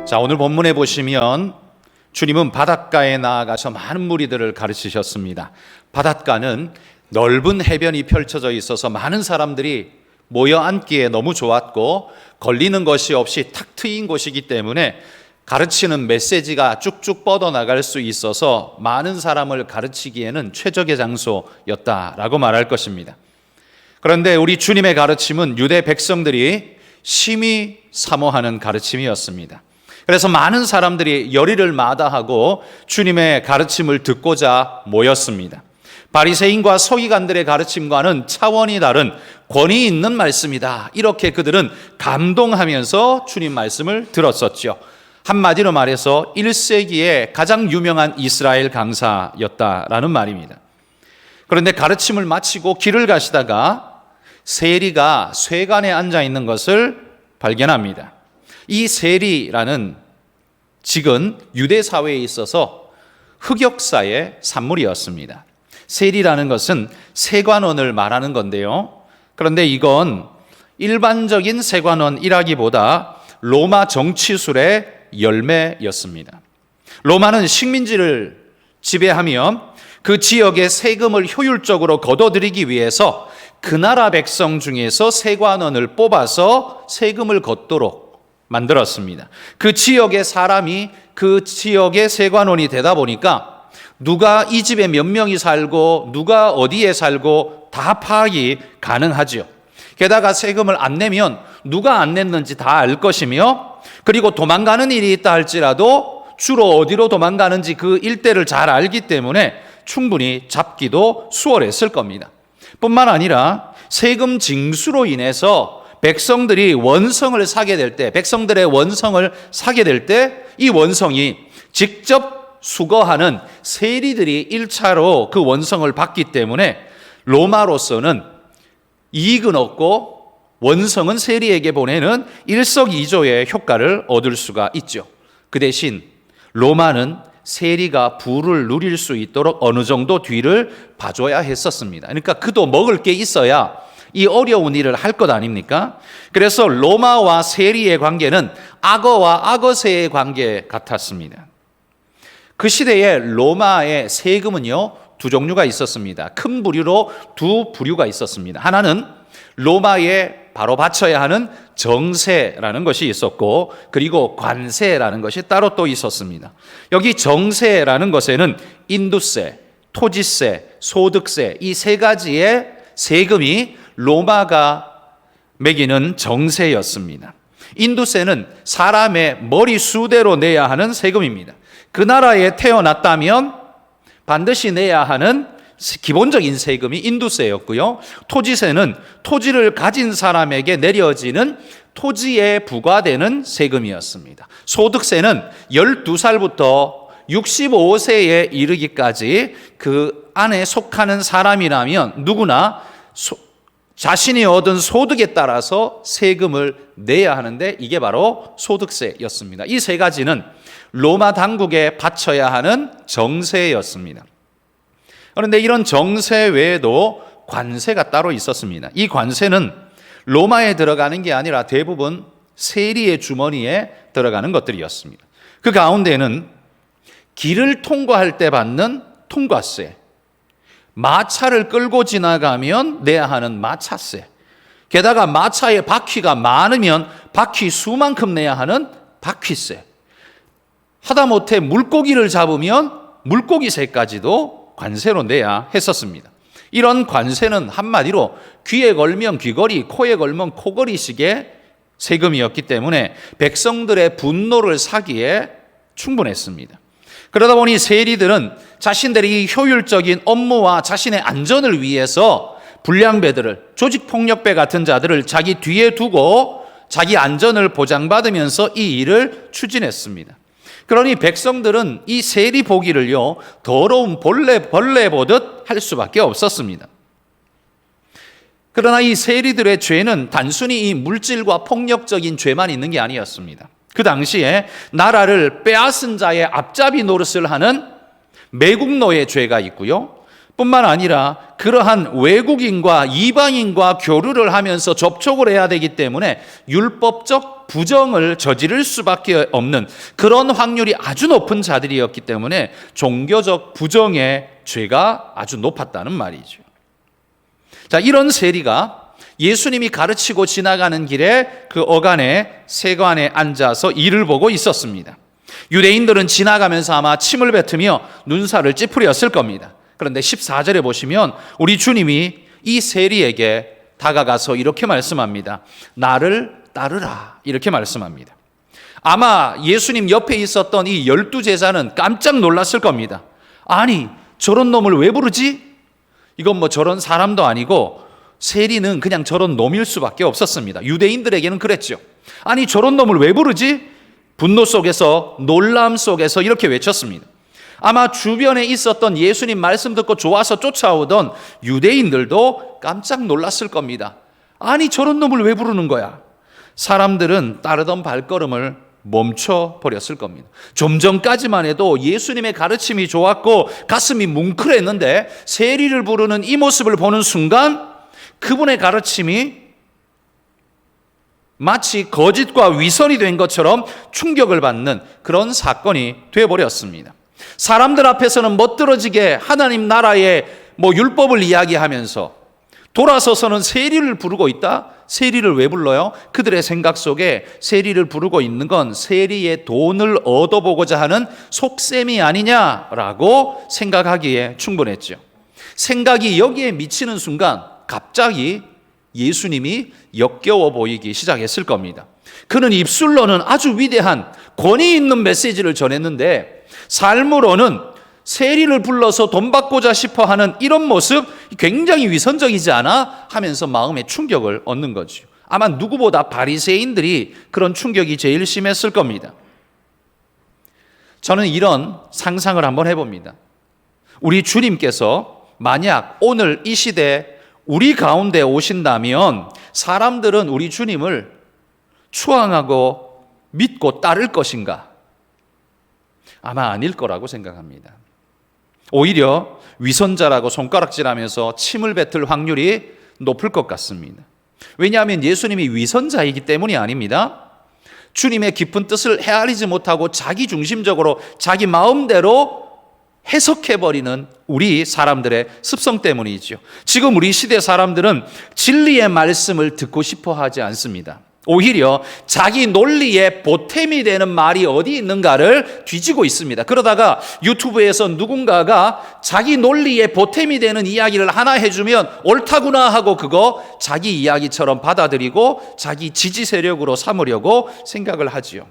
자, 오늘 본문에 보시면 주님은 바닷가에 나아가서 많은 무리들을 가르치셨습니다. 바닷가는 넓은 해변이 펼쳐져 있어서 많은 사람들이 모여 앉기에 너무 좋았고 걸리는 것이 없이 탁 트인 곳이기 때문에 가르치는 메시지가 쭉쭉 뻗어나갈 수 있어서 많은 사람을 가르치기에는 최적의 장소였다라고 말할 것입니다. 그런데 우리 주님의 가르침은 유대 백성들이 심히 사모하는 가르침이었습니다. 그래서 많은 사람들이 열의를 마다하고 주님의 가르침을 듣고자 모였습니다. 바리새인과 서기관들의 가르침과는 차원이 다른 권위 있는 말씀이다. 이렇게 그들은 감동하면서 주님 말씀을 들었었죠. 한마디로 말해서 1세기의 가장 유명한 이스라엘 강사였다라는 말입니다. 그런데 가르침을 마치고 길을 가시다가 세리가 쇠관에 앉아 있는 것을 발견합니다. 이 세리라는 직은 유대 사회에 있어서 흑역사의 산물이었습니다. 세리라는 것은 세관원을 말하는 건데요. 그런데 이건 일반적인 세관원이라기보다 로마 정치술의 열매였습니다. 로마는 식민지를 지배하며 그 지역의 세금을 효율적으로 걷어들이기 위해서 그 나라 백성 중에서 세관원을 뽑아서 세금을 걷도록 만들었습니다. 그 지역의 사람이 그 지역의 세관원이 되다 보니까 누가 이 집에 몇 명이 살고 누가 어디에 살고 다 파악이 가능하죠. 게다가 세금을 안 내면 누가 안 냈는지 다 알 것이며, 그리고 도망가는 일이 있다 할지라도 주로 어디로 도망가는지 그 일대를 잘 알기 때문에 충분히 잡기도 수월했을 겁니다. 뿐만 아니라 세금 징수로 인해서 백성들의 원성을 사게 될 때 이 원성이 직접 수거하는 세리들이 1차로 그 원성을 받기 때문에 로마로서는 이익은 없고 원성은 세리에게 보내는 일석이조의 효과를 얻을 수가 있죠. 그 대신 로마는 세리가 부를 누릴 수 있도록 어느 정도 뒤를 봐줘야 했었습니다. 그러니까 그도 먹을 게 있어야 이 어려운 일을 할 것 아닙니까? 그래서 로마와 세리의 관계는 악어와 악어새의 관계 같았습니다. 그 시대에 로마의 세금은요, 두 종류가 있었습니다. 큰 부류로 두 부류가 있었습니다. 하나는 로마에 바로 바쳐야 하는 정세라는 것이 있었고, 그리고 관세라는 것이 따로 또 있었습니다. 여기 정세라는 것에는 인두세, 토지세, 소득세, 이 세 가지의 세금이 로마가 매기는 정세였습니다. 인두세는 사람의 머리 수대로 내야 하는 세금입니다. 그 나라에 태어났다면 반드시 내야 하는 기본적인 세금이 인두세였고요. 토지세는 토지를 가진 사람에게 내려지는 토지에 부과되는 세금이었습니다. 소득세는 12살부터 65세에 이르기까지 그 안에 속하는 사람이라면 누구나 자신이 얻은 소득에 따라서 세금을 내야 하는데 이게 바로 소득세였습니다. 이 세 가지는 로마 당국에 바쳐야 하는 정세였습니다. 그런데 이런 정세 외에도 관세가 따로 있었습니다. 이 관세는 로마에 들어가는 게 아니라 대부분 세리의 주머니에 들어가는 것들이었습니다. 그 가운데는 길을 통과할 때 받는 통과세, 마차를 끌고 지나가면 내야 하는 마차세, 게다가 마차에 바퀴가 많으면 바퀴 수만큼 내야 하는 바퀴세, 하다못해 물고기를 잡으면 물고기세까지도 관세로 내야 했었습니다. 이런 관세는 한마디로 귀에 걸면 귀걸이, 코에 걸면 코걸이식의 세금이었기 때문에 백성들의 분노를 사기에 충분했습니다. 그러다 보니 세리들은 자신들이 효율적인 업무와 자신의 안전을 위해서 불량배들을, 조직폭력배 같은 자들을 자기 뒤에 두고 자기 안전을 보장받으면서 이 일을 추진했습니다. 그러니 백성들은 이 세리 보기를요, 더러운 벌레 보듯 할 수밖에 없었습니다. 그러나 이 세리들의 죄는 단순히 이 물질과 폭력적인 죄만 있는 게 아니었습니다. 그 당시에 나라를 빼앗은 자의 앞잡이 노릇을 하는 매국노의 죄가 있고요. 뿐만 아니라 그러한 외국인과 이방인과 교류를 하면서 접촉을 해야 되기 때문에 율법적 부정을 저지를 수밖에 없는 그런 확률이 아주 높은 자들이었기 때문에 종교적 부정의 죄가 아주 높았다는 말이죠. 자, 이런 세리가 예수님이 가르치고 지나가는 길에 그 어간의 세관에 앉아서 일을 보고 있었습니다. 유대인들은 지나가면서 아마 침을 뱉으며 눈살을 찌푸렸을 겁니다. 그런데 14절에 보시면 우리 주님이 이 세리에게 다가가서 이렇게 말씀합니다. 나를 따르라, 이렇게 말씀합니다. 아마 예수님 옆에 있었던 이 12제자는 깜짝 놀랐을 겁니다. 아니, 저런 놈을 왜 부르지? 이건 뭐 저런 사람도 아니고 세리는 그냥 저런 놈일 수밖에 없었습니다. 유대인들에게는 그랬죠. 아니, 저런 놈을 왜 부르지? 분노 속에서, 놀람 속에서 이렇게 외쳤습니다. 아마 주변에 있었던 예수님 말씀 듣고 좋아서 쫓아오던 유대인들도 깜짝 놀랐을 겁니다. 아니, 저런 놈을 왜 부르는 거야? 사람들은 따르던 발걸음을 멈춰버렸을 겁니다. 좀 전까지만 해도 예수님의 가르침이 좋았고 가슴이 뭉클했는데 세리를 부르는 이 모습을 보는 순간 그분의 가르침이 마치 거짓과 위선이 된 것처럼 충격을 받는 그런 사건이 되어버렸습니다. 사람들 앞에서는 멋들어지게 하나님 나라의 율법을 이야기하면서 돌아서서는 세리를 부르고 있다? 세리를 왜 불러요? 그들의 생각 속에 세리를 부르고 있는 건 세리의 돈을 얻어보고자 하는 속셈이 아니냐라고 생각하기에 충분했죠. 생각이 여기에 미치는 순간 갑자기 예수님이 역겨워 보이기 시작했을 겁니다. 그는 입술로는 아주 위대한 권위 있는 메시지를 전했는데 삶으로는 세리를 불러서 돈 받고자 싶어 하는 이런 모습 굉장히 위선적이지 않아? 하면서 마음에 충격을 얻는 거죠. 아마 누구보다 바리새인들이 그런 충격이 제일 심했을 겁니다. 저는 이런 상상을 한번 해봅니다. 우리 주님께서 만약 오늘 이 시대 우리 가운데 오신다면 사람들은 우리 주님을 추앙하고 믿고 따를 것인가? 아마 아닐 거라고 생각합니다. 오히려 위선자라고 손가락질하면서 침을 뱉을 확률이 높을 것 같습니다. 왜냐하면 예수님이 위선자이기 때문이 아닙니다. 주님의 깊은 뜻을 헤아리지 못하고 자기 중심적으로 자기 마음대로 해석해버리는 우리 사람들의 습성 때문이죠. 지금 우리 시대 사람들은 진리의 말씀을 듣고 싶어 하지 않습니다. 오히려 자기 논리에 보탬이 되는 말이 어디 있는가를 뒤지고 있습니다. 그러다가 유튜브에서 누군가가 자기 논리에 보탬이 되는 이야기를 하나 해주면 옳다구나 하고 그거 자기 이야기처럼 받아들이고 자기 지지 세력으로 삼으려고 생각을 하지요.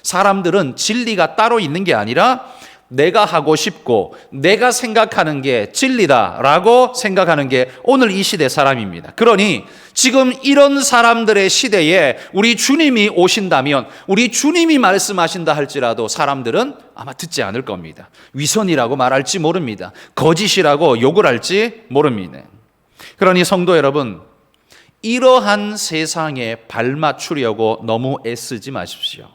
사람들은 진리가 따로 있는 게 아니라 내가 하고 싶고 내가 생각하는 게 진리다라고 생각하는 게 오늘 이 시대 사람입니다. 그러니 지금 이런 사람들의 시대에 우리 주님이 오신다면 우리 주님이 말씀하신다 할지라도 사람들은 아마 듣지 않을 겁니다. 위선이라고 말할지 모릅니다. 거짓이라고 욕을 할지 모릅니다. 그러니 성도 여러분, 이러한 세상에 발맞추려고 너무 애쓰지 마십시오.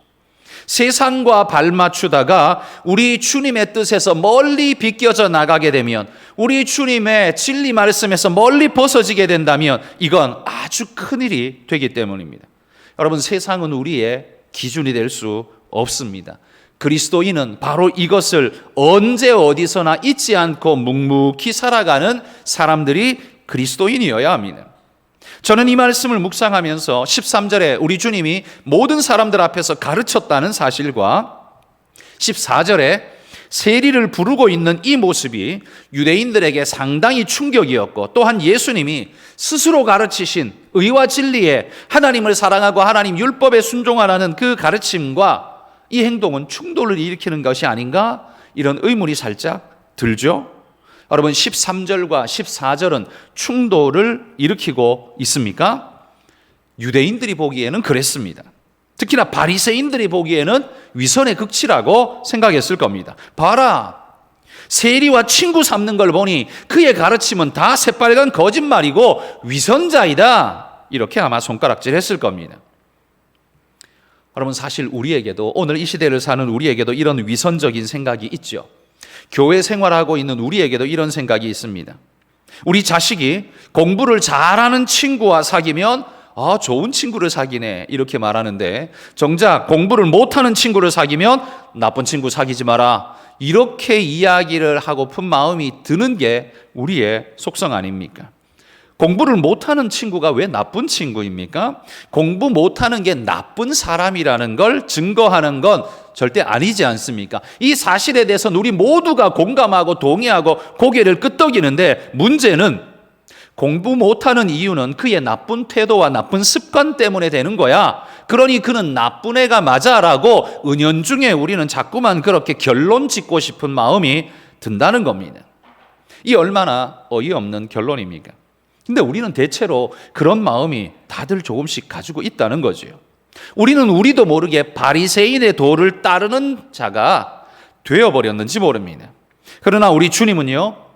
세상과 발맞추다가 우리 주님의 뜻에서 멀리 비껴져 나가게 되면, 우리 주님의 진리 말씀에서 멀리 벗어지게 된다면 이건 아주 큰일이 되기 때문입니다. 여러분, 세상은 우리의 기준이 될 수 없습니다. 그리스도인은 바로 이것을 언제 어디서나 잊지 않고 묵묵히 살아가는 사람들이 그리스도인이어야 합니다. 저는 이 말씀을 묵상하면서 13절에 우리 주님이 모든 사람들 앞에서 가르쳤다는 사실과 14절에 세리를 부르고 있는 이 모습이 유대인들에게 상당히 충격이었고, 또한 예수님이 스스로 가르치신 의와 진리에 하나님을 사랑하고 하나님 율법에 순종하라는 그 가르침과 이 행동은 충돌을 일으키는 것이 아닌가? 이런 의문이 살짝 들죠. 여러분, 13절과 14절은 충돌을 일으키고 있습니까? 유대인들이 보기에는 그랬습니다. 특히나 바리새인들이 보기에는 위선의 극치라고 생각했을 겁니다. 봐라, 세리와 친구 삼는 걸 보니 그의 가르침은 다 새빨간 거짓말이고 위선자이다, 이렇게 아마 손가락질했을 겁니다. 여러분, 사실 우리에게도, 오늘 이 시대를 사는 우리에게도 이런 위선적인 생각이 있죠. 교회 생활하고 있는 우리에게도 이런 생각이 있습니다. 우리 자식이 공부를 잘하는 친구와 사귀면 좋은 친구를 사귀네 이렇게 말하는데, 정작 공부를 못하는 친구를 사귀면 나쁜 친구 사귀지 마라 이렇게 이야기를 하고픈 마음이 드는 게 우리의 속성 아닙니까? 공부를 못하는 친구가 왜 나쁜 친구입니까? 공부 못하는 게 나쁜 사람이라는 걸 증거하는 건 절대 아니지 않습니까? 이 사실에 대해서는 우리 모두가 공감하고 동의하고 고개를 끄덕이는데, 문제는 공부 못하는 이유는 그의 나쁜 태도와 나쁜 습관 때문에 되는 거야. 그러니 그는 나쁜 애가 맞아라고 은연중에 우리는 자꾸만 그렇게 결론 짓고 싶은 마음이 든다는 겁니다. 이 얼마나 어이없는 결론입니까? 근데 우리는 대체로 그런 마음이 다들 조금씩 가지고 있다는 거죠. 우리는 우리도 모르게 바리새인의 도를 따르는 자가 되어버렸는지 모릅니다. 그러나 우리 주님은요,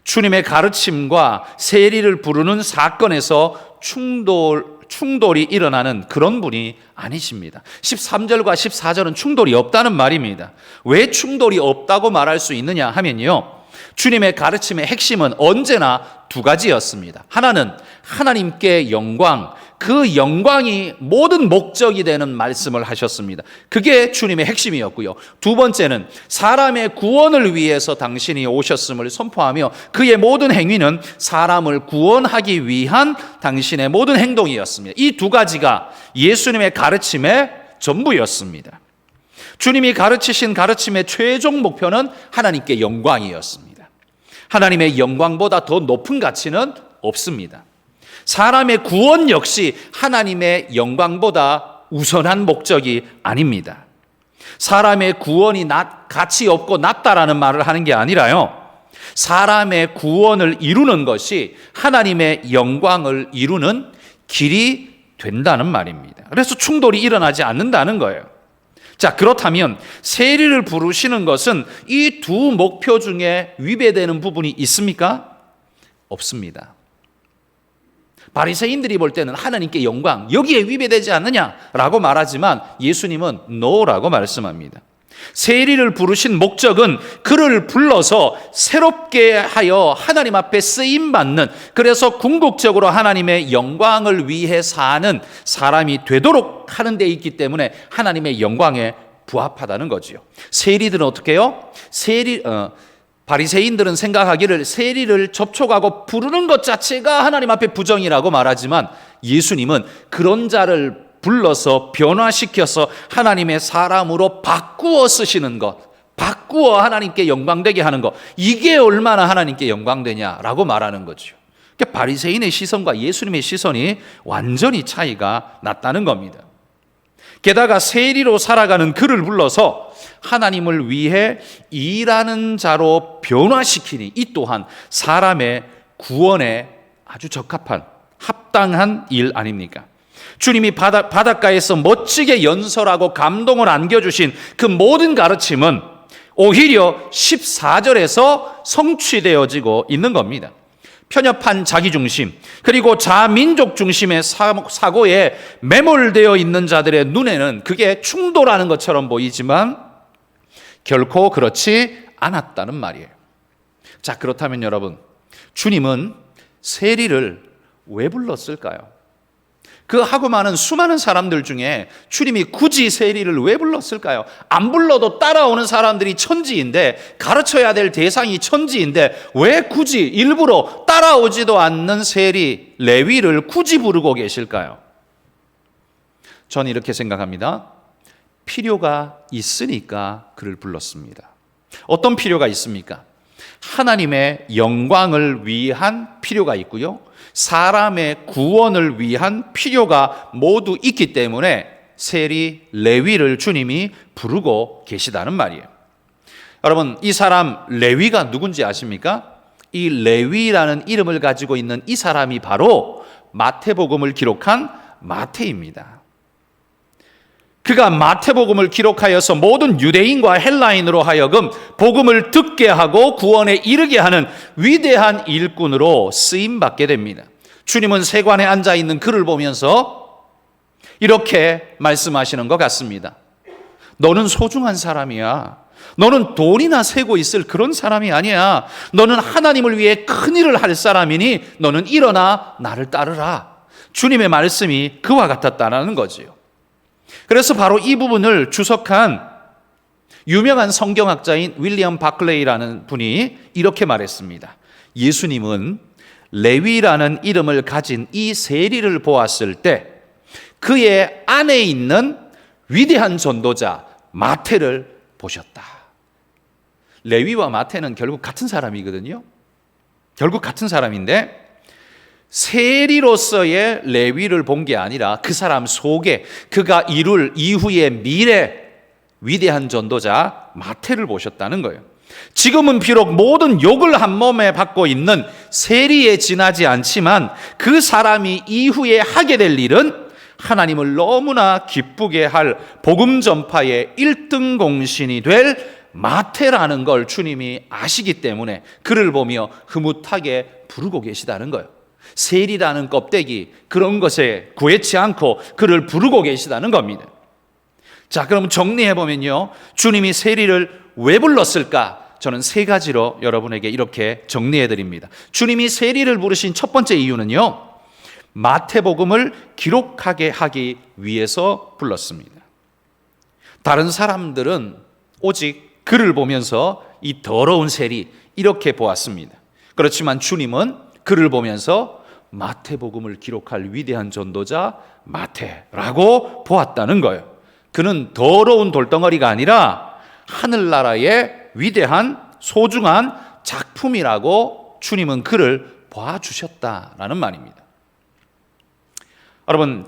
주님의 가르침과 세리를 부르는 사건에서 충돌이 일어나는 그런 분이 아니십니다. 13절과 14절은 충돌이 없다는 말입니다. 왜 충돌이 없다고 말할 수 있느냐 하면요, 주님의 가르침의 핵심은 언제나 두 가지였습니다. 하나는 하나님께 영광, 그 영광이 모든 목적이 되는 말씀을 하셨습니다. 그게 주님의 핵심이었고요. 두 번째는 사람의 구원을 위해서 당신이 오셨음을 선포하며 그의 모든 행위는 사람을 구원하기 위한 당신의 모든 행동이었습니다. 이 두 가지가 예수님의 가르침의 전부였습니다. 주님이 가르치신 가르침의 최종 목표는 하나님께 영광이었습니다. 하나님의 영광보다 더 높은 가치는 없습니다. 사람의 구원 역시 하나님의 영광보다 우선한 목적이 아닙니다. 사람의 구원이 가치 없고 낮다라는 말을 하는 게 아니라요, 사람의 구원을 이루는 것이 하나님의 영광을 이루는 길이 된다는 말입니다. 그래서 충돌이 일어나지 않는다는 거예요. 자, 그렇다면 세리를 부르시는 것은 이 두 목표 중에 위배되는 부분이 있습니까? 없습니다. 바리새인들이 볼 때는 하나님께 영광, 여기에 위배되지 않느냐라고 말하지만 예수님은 no라고 말씀합니다. 세리를 부르신 목적은 그를 불러서 새롭게 하여 하나님 앞에 쓰임받는, 그래서 궁극적으로 하나님의 영광을 위해 사는 사람이 되도록 하는 데 있기 때문에 하나님의 영광에 부합하다는 거지요. 세리들은 어떻게 해요? 바리새인들은 생각하기를 세리를 접촉하고 부르는 것 자체가 하나님 앞에 부정이라고 말하지만, 예수님은 그런 자를 불러서 변화시켜서 하나님의 사람으로 바꾸어 쓰시는 것, 바꾸어 하나님께 영광되게 하는 것, 이게 얼마나 하나님께 영광되냐라고 말하는 거죠. 그러니까 바리새인의 시선과 예수님의 시선이 완전히 차이가 났다는 겁니다. 게다가 세리로 살아가는 그를 불러서 하나님을 위해 일하는 자로 변화시키니, 이 또한 사람의 구원에 아주 적합한 합당한 일 아닙니까? 주님이 바닷가에서 멋지게 연설하고 감동을 안겨주신 그 모든 가르침은 오히려 14절에서 성취되어지고 있는 겁니다. 편협한 자기중심, 그리고 자민족 중심의 사고에 매몰되어 있는 자들의 눈에는 그게 충돌하는 것처럼 보이지만 결코 그렇지 않았다는 말이에요. 자, 그렇다면 여러분, 주님은 세리를 왜 불렀을까요? 그 하고 많은 수많은 사람들 중에 주님이 굳이 세리를 왜 불렀을까요? 안 불러도 따라오는 사람들이 천지인데, 가르쳐야 될 대상이 천지인데 왜 굳이 일부러 따라오지도 않는 세리 레위를 굳이 부르고 계실까요? 저는 이렇게 생각합니다. 필요가 있으니까 그를 불렀습니다. 어떤 필요가 있습니까? 하나님의 영광을 위한 필요가 있고요, 사람의 구원을 위한 필요가 모두 있기 때문에 세리 레위를 주님이 부르고 계시다는 말이에요. 여러분, 이 사람 레위가 누군지 아십니까? 이 레위라는 이름을 가지고 있는 이 사람이 바로 마태복음을 기록한 마태입니다. 그가 마태복음을 기록하여서 모든 유대인과 헬라인으로 하여금 복음을 듣게 하고 구원에 이르게 하는 위대한 일꾼으로 쓰임받게 됩니다. 주님은 세관에 앉아있는 그를 보면서 이렇게 말씀하시는 것 같습니다. 너는 소중한 사람이야. 너는 돈이나 세고 있을 그런 사람이 아니야. 너는 하나님을 위해 큰 일을 할 사람이니 너는 일어나 나를 따르라. 주님의 말씀이 그와 같았다는 거지요. 그래서 바로 이 부분을 주석한 유명한 성경학자인 윌리엄 바클레이라는 분이 이렇게 말했습니다. 예수님은 레위라는 이름을 가진 이 세리를 보았을 때 그의 안에 있는 위대한 전도자 마태를 보셨다. 레위와 마태는 결국 같은 사람이거든요. 결국 같은 사람인데 세리로서의 레위를 본 게 아니라 그 사람 속에 그가 이룰 이후의 미래 위대한 전도자 마태를 보셨다는 거예요. 지금은 비록 모든 욕을 한 몸에 받고 있는 세리에 지나지 않지만 그 사람이 이후에 하게 될 일은 하나님을 너무나 기쁘게 할 복음 전파의 1등 공신이 될 마태라는 걸 주님이 아시기 때문에 그를 보며 흐뭇하게 부르고 계시다는 거예요. 세리라는 껍데기 그런 것에 구애치 않고 그를 부르고 계시다는 겁니다. 자, 그럼 정리해 보면요, 주님이 세리를 왜 불렀을까? 저는 세 가지로 여러분에게 이렇게 정리해 드립니다. 주님이 세리를 부르신 첫 번째 이유는요, 마태복음을 기록하게 하기 위해서 불렀습니다. 다른 사람들은 오직 그를 보면서 이 더러운 세리 이렇게 보았습니다. 그렇지만 주님은 그를 보면서 마태복음을 기록할 위대한 전도자 마태라고 보았다는 거예요. 그는 더러운 돌덩어리가 아니라 하늘나라의 위대한 소중한 작품이라고 주님은 그를 봐주셨다라는 말입니다. 여러분,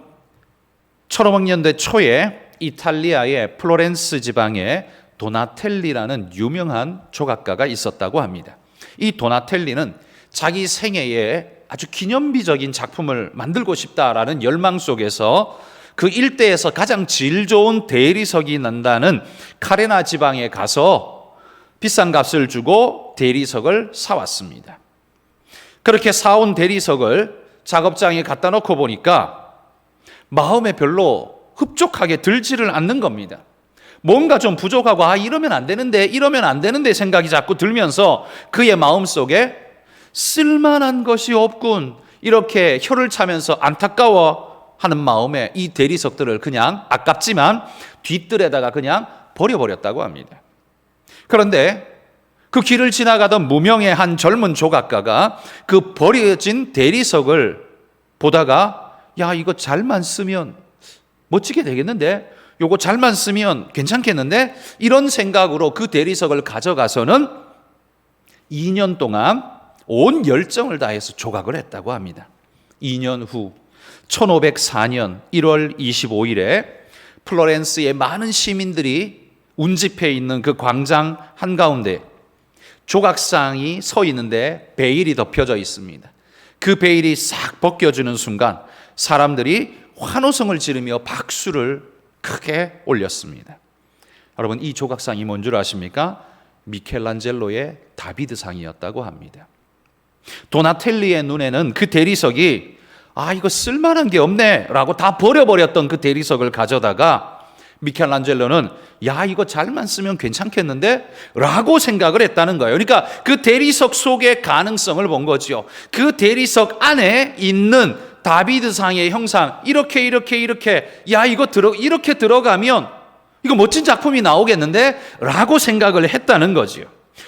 1500년대 초에 이탈리아의 플로렌스 지방에 도나텔리라는 유명한 조각가가 있었다고 합니다. 이 도나텔리는 자기 생애에 아주 기념비적인 작품을 만들고 싶다라는 열망 속에서 그 일대에서 가장 질 좋은 대리석이 난다는 카레나 지방에 가서 비싼 값을 주고 대리석을 사왔습니다. 그렇게 사온 대리석을 작업장에 갖다 놓고 보니까 마음에 별로 흡족하게 들지를 않는 겁니다. 뭔가 좀 부족하고 이러면 안 되는데 생각이 자꾸 들면서 그의 마음속에 쓸만한 것이 없군 이렇게 혀를 차면서 안타까워 하는 마음에 이 대리석들을 그냥 아깝지만 뒷뜰에다가 그냥 버려버렸다고 합니다. 그런데 그 길을 지나가던 무명의 한 젊은 조각가가 그 버려진 대리석을 보다가 야, 이거 잘만 쓰면 멋지게 되겠는데, 요거 잘만 쓰면 괜찮겠는데, 이런 생각으로 그 대리석을 가져가서는 2년 동안 온 열정을 다해서 조각을 했다고 합니다. 2년 후 1504년 1월 25일에 플로렌스의 많은 시민들이 운집해 있는 그 광장 한가운데 조각상이 서 있는데 베일이 덮여져 있습니다. 그 베일이 싹 벗겨지는 순간 사람들이 환호성을 지르며 박수를 크게 올렸습니다. 여러분, 이 조각상이 뭔 줄 아십니까? 미켈란젤로의 다비드상이었다고 합니다. 도나텔리의 눈에는 그 대리석이 이거 쓸만한 게 없네 라고 다 버려버렸던 그 대리석을 가져다가 미켈란젤로는 야, 이거 잘만 쓰면 괜찮겠는데? 라고 생각을 했다는 거예요. 그러니까 그 대리석 속의 가능성을 본 거지요. 그 대리석 안에 있는 다비드상의 형상 이렇게 야, 이렇게 들어가면 이거 멋진 작품이 나오겠는데? 라고 생각을 했다는 거지요.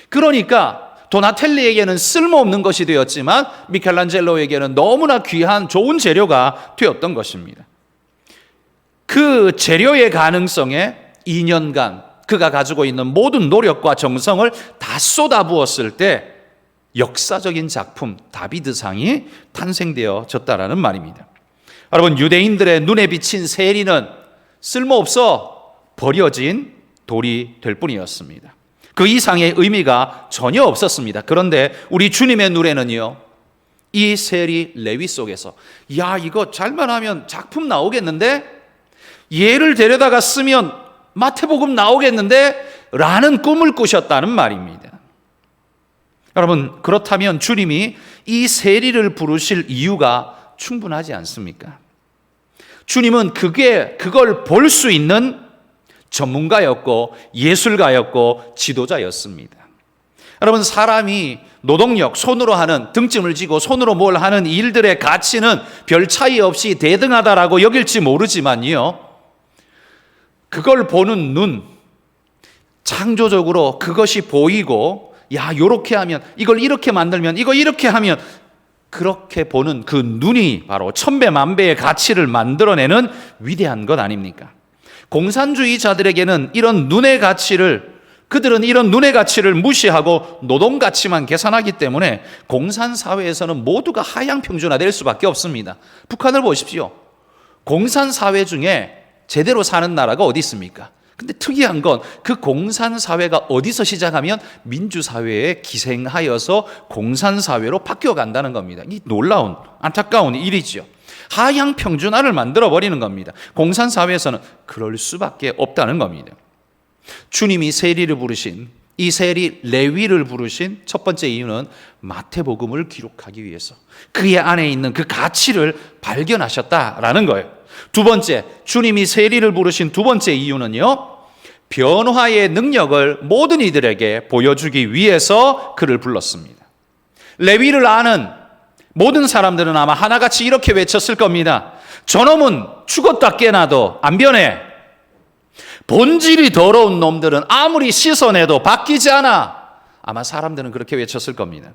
그러니까 도나텔리에게는 쓸모없는 것이 되었지만 미켈란젤로에게는 너무나 귀한 좋은 재료가 되었던 것입니다. 그 재료의 가능성에 2년간 그가 가지고 있는 모든 노력과 정성을 다 쏟아부었을 때 역사적인 작품 다비드상이 탄생되어졌다라는 말입니다. 여러분, 유대인들의 눈에 비친 세리는 쓸모없어 버려진 돌이 될 뿐이었습니다. 그 이상의 의미가 전혀 없었습니다. 그런데 우리 주님의 눈에는요, 이 세리 레위 속에서 야, 이거 잘만 하면 작품 나오겠는데? 얘를 데려다가 쓰면 마태복음 나오겠는데? 라는 꿈을 꾸셨다는 말입니다. 여러분, 그렇다면 주님이 이 세리를 부르실 이유가 충분하지 않습니까? 주님은 그걸 볼 수 있는 전문가였고 예술가였고 지도자였습니다. 여러분, 사람이 노동력, 손으로 하는, 등짐을 지고 손으로 뭘 하는 일들의 가치는 별 차이 없이 대등하다라고 여길지 모르지만요, 그걸 보는 눈, 창조적으로 그것이 보이고, 야, 요렇게 하면, 이걸 이렇게 만들면, 이거 이렇게 하면, 그렇게 보는 그 눈이 바로 천배만배의 가치를 만들어내는 위대한 것 아닙니까? 공산주의자들에게는 이런 눈의 가치를, 그들은 이런 눈의 가치를 무시하고 노동 가치만 계산하기 때문에 공산사회에서는 모두가 하향 평준화될 수밖에 없습니다. 북한을 보십시오. 공산사회 중에 제대로 사는 나라가 어디 있습니까? 근데 특이한 건 그 공산사회가 어디서 시작하면 민주사회에 기생하여서 공산사회로 바뀌어간다는 겁니다. 이 놀라운, 안타까운 일이죠. 하향 평준화를 만들어버리는 겁니다. 공산사회에서는 그럴 수밖에 없다는 겁니다. 주님이 세리를 부르신, 이 세리 레위를 부르신 첫 번째 이유는 마태복음을 기록하기 위해서 그의 안에 있는 그 가치를 발견하셨다라는 거예요. 두 번째, 주님이 세리를 부르신 두 번째 이유는요, 변화의 능력을 모든 이들에게 보여주기 위해서 그를 불렀습니다. 레위를 아는 모든 사람들은 아마 하나같이 이렇게 외쳤을 겁니다. 저놈은 죽었다 깨나도 안 변해. 본질이 더러운 놈들은 아무리 씻어내도 바뀌지 않아. 아마 사람들은 그렇게 외쳤을 겁니다.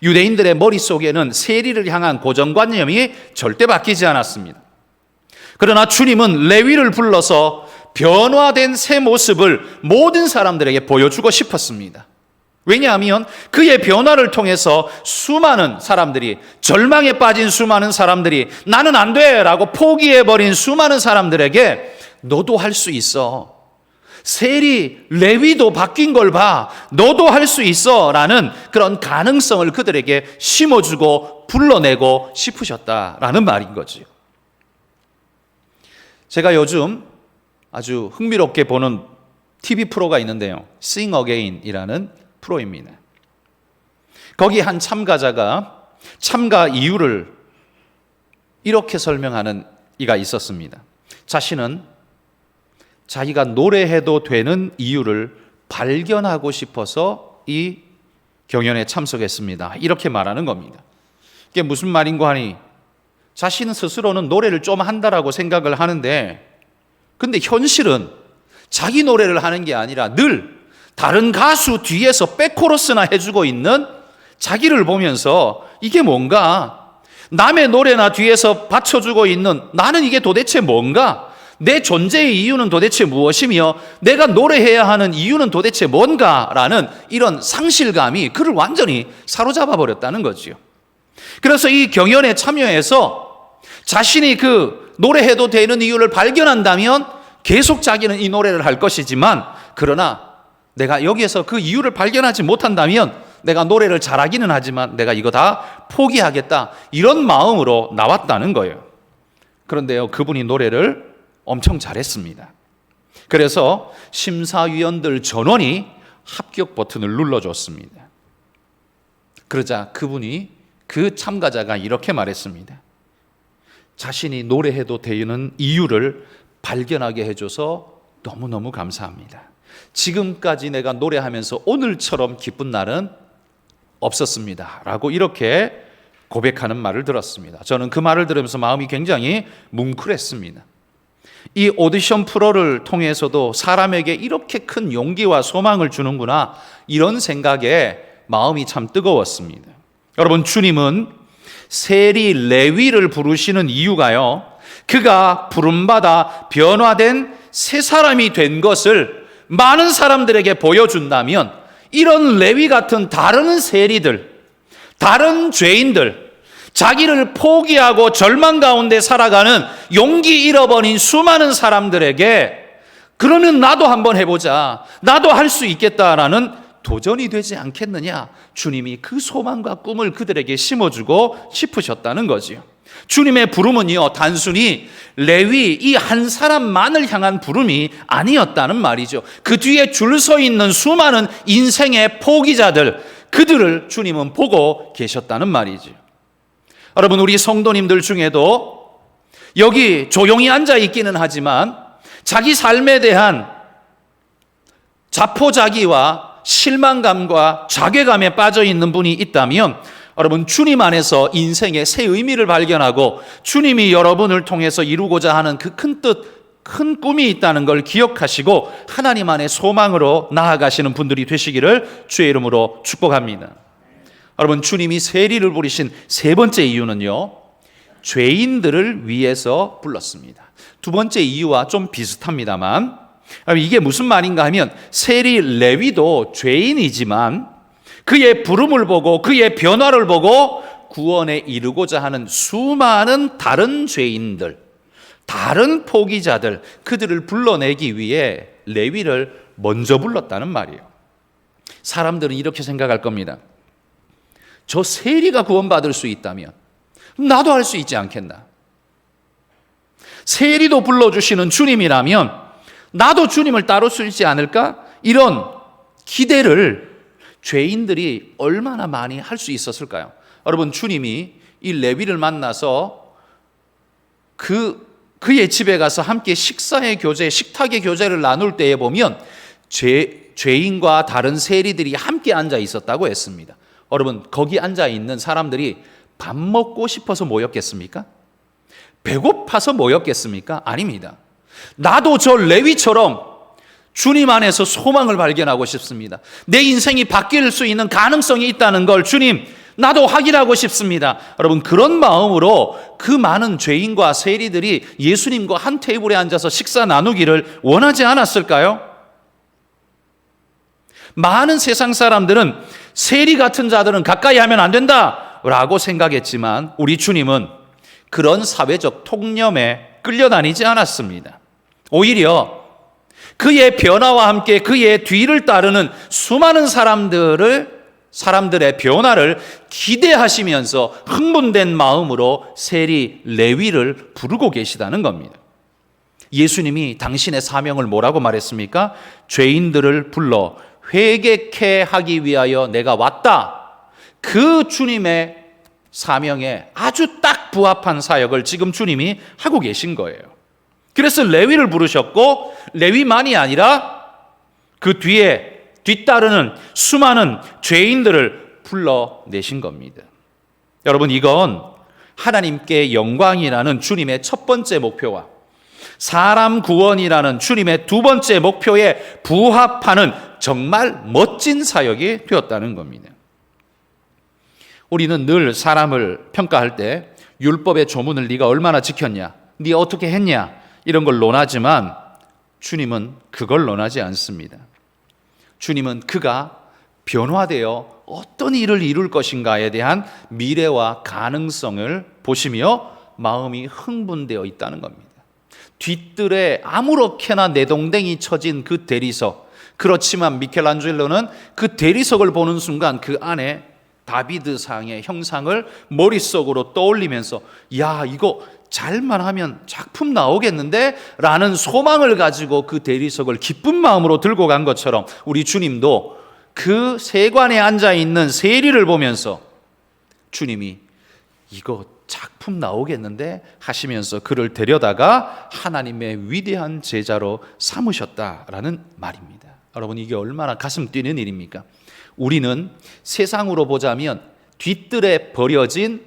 유대인들의 머릿속에는 세리를 향한 고정관념이 절대 바뀌지 않았습니다. 그러나 주님은 레위를 불러서 변화된 새 모습을 모든 사람들에게 보여주고 싶었습니다. 왜냐하면 그의 변화를 통해서 수많은 사람들이, 절망에 빠진 수많은 사람들이, 나는 안 돼! 라고 포기해버린 수많은 사람들에게 너도 할 수 있어. 세리, 레위도 바뀐 걸 봐. 너도 할 수 있어. 라는 그런 가능성을 그들에게 심어주고 불러내고 싶으셨다라는 말인 거지요. 제가 요즘 아주 흥미롭게 보는 TV 프로가 있는데요. Sing Again이라는 프로입니다. 거기 한 참가자가 참가 이유를 이렇게 설명하는 이가 있었습니다. 자신은 자기가 노래해도 되는 이유를 발견하고 싶어서 이 경연에 참석했습니다. 이렇게 말하는 겁니다. 이게 무슨 말인고 하니, 자신은 스스로는 노래를 좀 한다라고 생각을 하는데, 근데 현실은 자기 노래를 하는 게 아니라 늘 다른 가수 뒤에서 백코러스나 해주고 있는 자기를 보면서 이게 뭔가, 남의 노래나 뒤에서 받쳐주고 있는 나는 이게 도대체 뭔가, 내 존재의 이유는 도대체 무엇이며 내가 노래해야 하는 이유는 도대체 뭔가라는 이런 상실감이 그를 완전히 사로잡아 버렸다는 거지요. 그래서 이 경연에 참여해서 자신이 그 노래해도 되는 이유를 발견한다면 계속 자기는 이 노래를 할 것이지만, 그러나 내가 여기에서 그 이유를 발견하지 못한다면 내가 노래를 잘하기는 하지만 내가 이거 다 포기하겠다, 이런 마음으로 나왔다는 거예요. 그런데요, 그분이 노래를 엄청 잘했습니다. 그래서 심사위원들 전원이 합격 버튼을 눌러줬습니다. 그러자 그분이, 그 참가자가 이렇게 말했습니다. 자신이 노래해도 되는 이유를 발견하게 해줘서 너무너무 감사합니다. 지금까지 내가 노래하면서 오늘처럼 기쁜 날은 없었습니다. 라고 이렇게 고백하는 말을 들었습니다. 저는 그 말을 들으면서 마음이 굉장히 뭉클했습니다. 이 오디션 프로를 통해서도 사람에게 이렇게 큰 용기와 소망을 주는구나, 이런 생각에 마음이 참 뜨거웠습니다. 여러분, 주님은 세리 레위를 부르시는 이유가요, 그가 부름받아 변화된 새 사람이 된 것을 많은 사람들에게 보여준다면, 이런 레위 같은 다른 세리들, 다른 죄인들, 자기를 포기하고 절망 가운데 살아가는 용기 잃어버린 수많은 사람들에게, 그러면 나도 한번 해보자, 나도 할 수 있겠다라는 도전이 되지 않겠느냐, 주님이 그 소망과 꿈을 그들에게 심어주고 싶으셨다는 거지요. 주님의 부름은요, 단순히 레위 이 한 사람만을 향한 부름이 아니었다는 말이죠. 그 뒤에 줄 서 있는 수많은 인생의 포기자들, 그들을 주님은 보고 계셨다는 말이죠. 여러분, 우리 성도님들 중에도 여기 조용히 앉아 있기는 하지만 자기 삶에 대한 자포자기와 실망감과 자괴감에 빠져 있는 분이 있다면 여러분 주님 안에서 인생의 새 의미를 발견하고 주님이 여러분을 통해서 이루고자 하는 그 큰 뜻, 큰 꿈이 있다는 걸 기억하시고 하나님 안의 소망으로 나아가시는 분들이 되시기를 주의 이름으로 축복합니다. 여러분 주님이 세리를 부르신 세 번째 이유는요, 죄인들을 위해서 불렀습니다. 두 번째 이유와 좀 비슷합니다만 이게 무슨 말인가 하면 세리 레위도 죄인이지만 그의 부름을 보고 그의 변화를 보고 구원에 이르고자 하는 수많은 다른 죄인들, 다른 포기자들, 그들을 불러내기 위해 레위를 먼저 불렀다는 말이에요. 사람들은 이렇게 생각할 겁니다. 저 세리가 구원받을 수 있다면 나도 할 수 있지 않겠나? 세리도 불러주시는 주님이라면 나도 주님을 따를 수 있지 않을까? 이런 기대를 죄인들이 얼마나 많이 할 수 있었을까요? 여러분 주님이 이 레위를 만나서 그의 집에 가서 함께 식사의 교제, 식탁의 교제를 나눌 때에 보면 죄인과 다른 세리들이 함께 앉아 있었다고 했습니다. 여러분 거기 앉아 있는 사람들이 밥 먹고 싶어서 모였겠습니까? 배고파서 모였겠습니까? 아닙니다. 나도 저 레위처럼 주님 안에서 소망을 발견하고 싶습니다. 내 인생이 바뀔 수 있는 가능성이 있다는 걸 주님 나도 확인하고 싶습니다. 여러분 그런 마음으로 그 많은 죄인과 세리들이 예수님과 한 테이블에 앉아서 식사 나누기를 원하지 않았을까요? 많은 세상 사람들은 세리 같은 자들은 가까이 하면 안 된다라고 생각했지만 우리 주님은 그런 사회적 통념에 끌려다니지 않았습니다. 오히려 그의 변화와 함께 그의 뒤를 따르는 수많은 사람들의 변화를 기대하시면서 흥분된 마음으로 세리 레위를 부르고 계시다는 겁니다. 예수님이 당신의 사명을 뭐라고 말했습니까? 죄인들을 불러 회개케 하기 위하여 내가 왔다. 그 주님의 사명에 아주 딱 부합한 사역을 지금 주님이 하고 계신 거예요. 그래서 레위를 부르셨고 레위만이 아니라 그 뒤에 뒤따르는 수많은 죄인들을 불러내신 겁니다. 여러분 이건 하나님께 영광이라는 주님의 첫 번째 목표와 사람 구원이라는 주님의 두 번째 목표에 부합하는 정말 멋진 사역이 되었다는 겁니다. 우리는 늘 사람을 평가할 때 율법의 조문을 네가 얼마나 지켰냐, 네 어떻게 했냐 이런 걸 논하지만 주님은 그걸 논하지 않습니다. 주님은 그가 변화되어 어떤 일을 이룰 것인가에 대한 미래와 가능성을 보시며 마음이 흥분되어 있다는 겁니다. 뒤뜰에 아무렇게나 내동댕이 쳐진 그 대리석, 그렇지만 미켈란젤로는 그 대리석을 보는 순간 그 안에 다비드상의 형상을 머릿속으로 떠올리면서 야 이거 잘만 하면 작품 나오겠는데? 라는 소망을 가지고 그 대리석을 기쁜 마음으로 들고 간 것처럼 우리 주님도 그 세관에 앉아있는 세리를 보면서 주님이 이거 작품 나오겠는데? 하시면서 그를 데려다가 하나님의 위대한 제자로 삼으셨다라는 말입니다. 여러분 이게 얼마나 가슴 뛰는 일입니까? 우리는 세상으로 보자면 뒤뜰에 버려진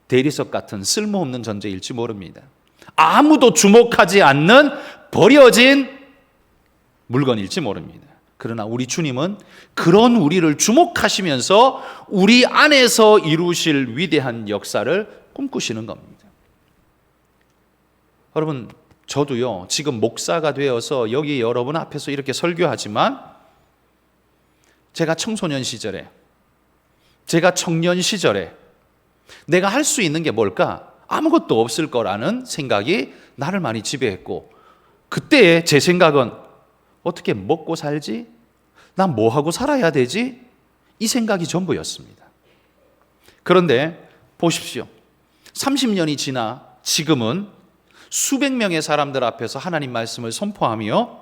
대리석 같은 쓸모없는 존재일지 모릅니다. 아무도 주목하지 않는 버려진 물건일지 모릅니다. 그러나 우리 주님은 그런 우리를 주목하시면서 우리 안에서 이루실 위대한 역사를 꿈꾸시는 겁니다. 여러분 저도요 지금 목사가 되어서 여기 여러분 앞에서 이렇게 설교하지만 제가 청소년 시절에, 제가 청년 시절에 내가 할 수 있는 게 뭘까? 아무것도 없을 거라는 생각이 나를 많이 지배했고 그때 제 생각은 어떻게 먹고 살지? 난 뭐 하고 살아야 되지? 이 생각이 전부였습니다. 그런데 보십시오. 30년이 지나 지금은 수백 명의 사람들 앞에서 하나님 말씀을 선포하며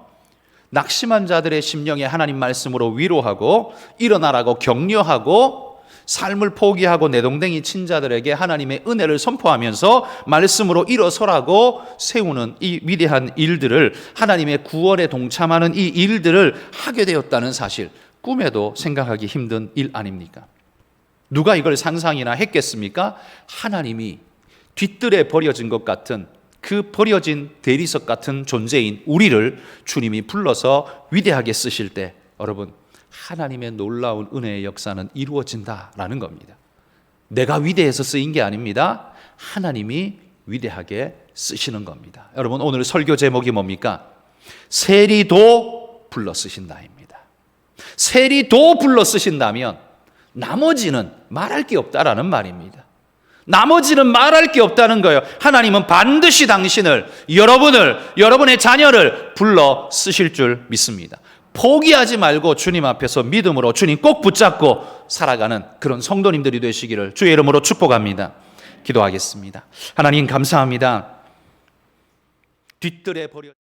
낙심한 자들의 심령에 하나님 말씀으로 위로하고 일어나라고 격려하고 삶을 포기하고 내동댕이 친자들에게 하나님의 은혜를 선포하면서 말씀으로 일어서라고 세우는 이 위대한 일들을, 하나님의 구원에 동참하는 이 일들을 하게 되었다는 사실, 꿈에도 생각하기 힘든 일 아닙니까? 누가 이걸 상상이나 했겠습니까? 하나님이 뒤뜰에 버려진 것 같은, 그 버려진 대리석 같은 존재인 우리를 주님이 불러서 위대하게 쓰실 때, 여러분, 하나님의 놀라운 은혜의 역사는 이루어진다라는 겁니다. 내가 위대해서 쓰인 게 아닙니다. 하나님이 위대하게 쓰시는 겁니다. 여러분, 오늘 설교 제목이 뭡니까? 세리도 불러 쓰신다입니다. 세리도 불러 쓰신다면 나머지는 말할 게 없다라는 말입니다. 나머지는 말할 게 없다는 거예요. 하나님은 반드시 당신을, 여러분의 자녀를 불러 쓰실 줄 믿습니다. 포기하지 말고 주님 앞에서 믿음으로 주님 꼭 붙잡고 살아가는 그런 성도님들이 되시기를 주의 이름으로 축복합니다. 기도하겠습니다. 하나님 감사합니다. 뒤뜰에 버려